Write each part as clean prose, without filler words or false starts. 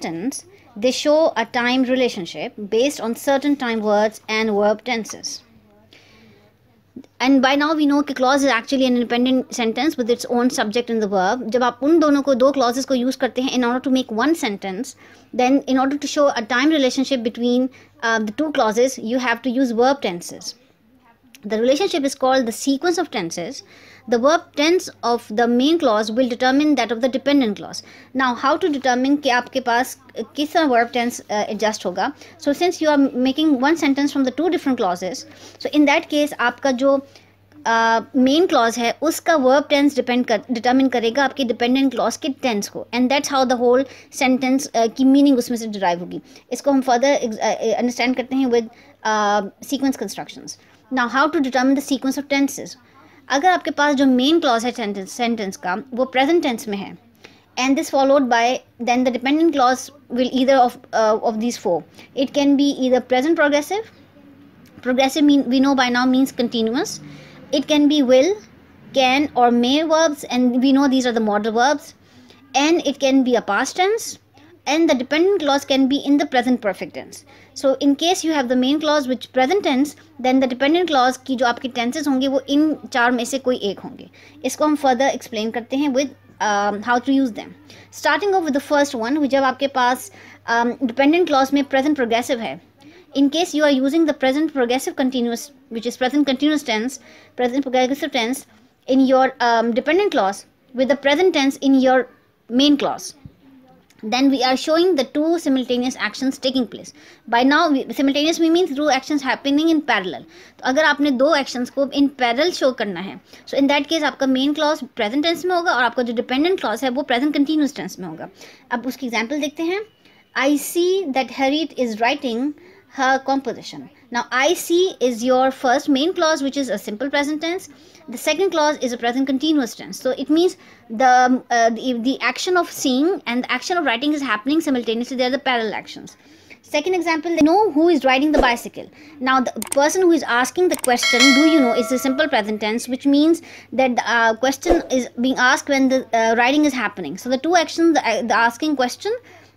sentence, they show a time relationship based on certain time words and verb tenses. And by now we know कि clause is actually an independent sentence with its own subject and the verb. जब आप उन दोनों को दो clauses को use करते हैं in order to make one sentence, then in order to show a time relationship between the two clauses, you have to use verb tenses. The relationship is called the sequence of tenses. The verb tense of the main clause will determine that of the dependent clause. Now, how to determine कि आपके पास किस तरह verb tense adjust होगा? So, since you are making one sentence from the two different clauses, so in that case आपका जो main clause है उसका verb tense determine करेगा आपके डिपेंडेंट क्लॉज के टेंस को, and that's how the whole sentence की मीनिंग उसमें से डिराइव होगी. इसको हम फर्दर अंडरस्टैंड करते हैं with sequence constructions. Now how to determine the sequence of tenses. अगर आपके पास जो मेन क्लॉज है सेंटेंस का वो प्रेजेंट टेंस में है, and this followed by then the dependent clause will either of these four. It can be either present progressive. Progressive we know by now means continuous. It can be will, can or may verbs, and we know these are the modal verbs. And it can be a past tense, and the dependent clause can be in the present perfect tense. So in case you have the main clause which present tense, then the dependent clause की जो आपके tenses होंगे वो इन चार में से कोई एक होंगे. इसको हम further explain करते हैं with how to use them. Starting off with the first one, जब आपके पास dependent clause में present progressive है. In case you are using the present progressive continuous, which is present continuous tense, present progressive tense in your dependent clause with the present tense in your main clause, then we are showing the two simultaneous actions taking place. By now, simultaneous means two actions happening in parallel. तो अगर आपने दो actions को in parallel show करना है, so in that case आपका main clause present tense में होगा और आपका जो dependent clause है वो present continuous tense में होगा. अब उसकी example देखते हैं. I see that Harriet is writing her composition. Now I see is your first main clause, which is a simple present tense. The second clause is a present continuous tense. So it means the action of seeing and the action of writing is happening simultaneously. They are the parallel actions. Second example, they know who is riding the bicycle. Now the person who is asking the question, do you know, is a simple present tense, which means that the question is being asked when the riding is happening. So the two actions, the asking question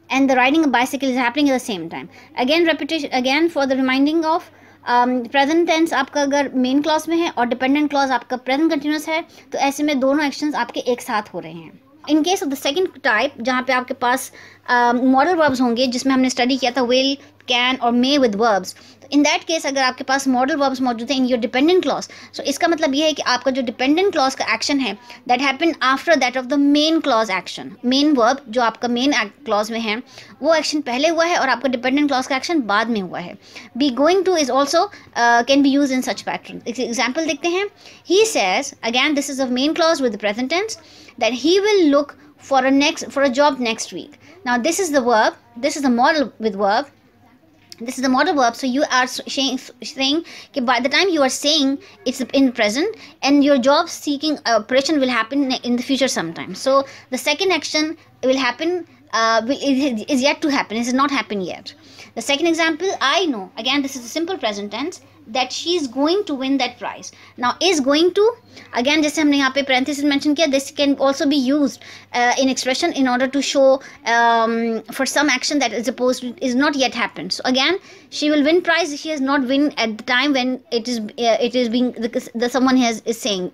and the riding a bicycle is happening at the same time. Again repetition, again for the reminding of present tense आपका अगर main clause में है और dependent clause आपका present continuous है, तो ऐसे में दोनों एक्शंस आपके एक साथ हो रहे हैं. In case of the second type जहाँ पे आपके पास मॉडल वर्ब्स होंगे, जिसमें हमने स्टडी किया था विल, कैन और मे विद वर्ब्स, तो इन दैट केस अगर आपके पास मॉडल वर्ब्स मौजूद हैं इन योर डिपेंडेंट क्लॉज, सो इसका मतलब ये है कि आपका जो डिपेंडेंट क्लॉज का एक्शन है that happen after that of the main clause action. Main verb जो आपका मेन क्लॉज में है वो एक्शन पहले हुआ है और आपका डिपेंडेंट क्लॉज का एक्शन बाद में हुआ है. Be going to is also can be use in such pattern. Example देखते हैं. He says, again this is a main clause with present tense, that he will look for a job next week. Now this is the verb, this is the model with verb, this is the model verb. So you are saying that by the time you are saying it's in present, and your job seeking operation will happen in the future sometime. So the second action will happen, is yet to happen, it has not happened yet. The second example, I know, again this is a simple present tense, that she is going to win that prize. Now is going to, again जैसे हमने यहाँ पे parenthesis mention किया, this can also be used in expression in order to show for some action that is supposed to is not yet happened. So again she will win prize, she has not win at the time when it is being the someone is saying.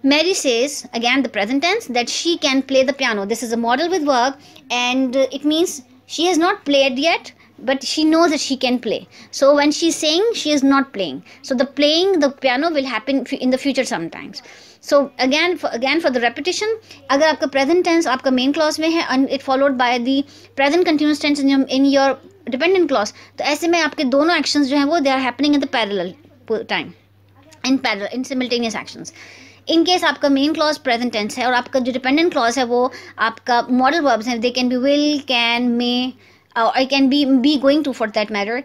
Mary says, again the present tense, that she can play the piano. This is a model with verb, and it means she has not played yet, but she knows that she can play. So when she's saying she is not playing, so the playing the piano will happen in the future sometimes. So again for the repetition, अगर आपका present tense आपका main clause में है and it followed by the present continuous tense in your dependent clause, तो ऐसे में आपके दोनों actions जो हैं वो they are happening in the parallel time, in simultaneous actions. In case आपका मेन क्लॉज प्रेजेंट टेंस है और आपका जो डिपेंडेंट क्लॉज है वो आपका मॉडल वर्ब्स हैं. They can be will, can, may, or it can be going to for that matter.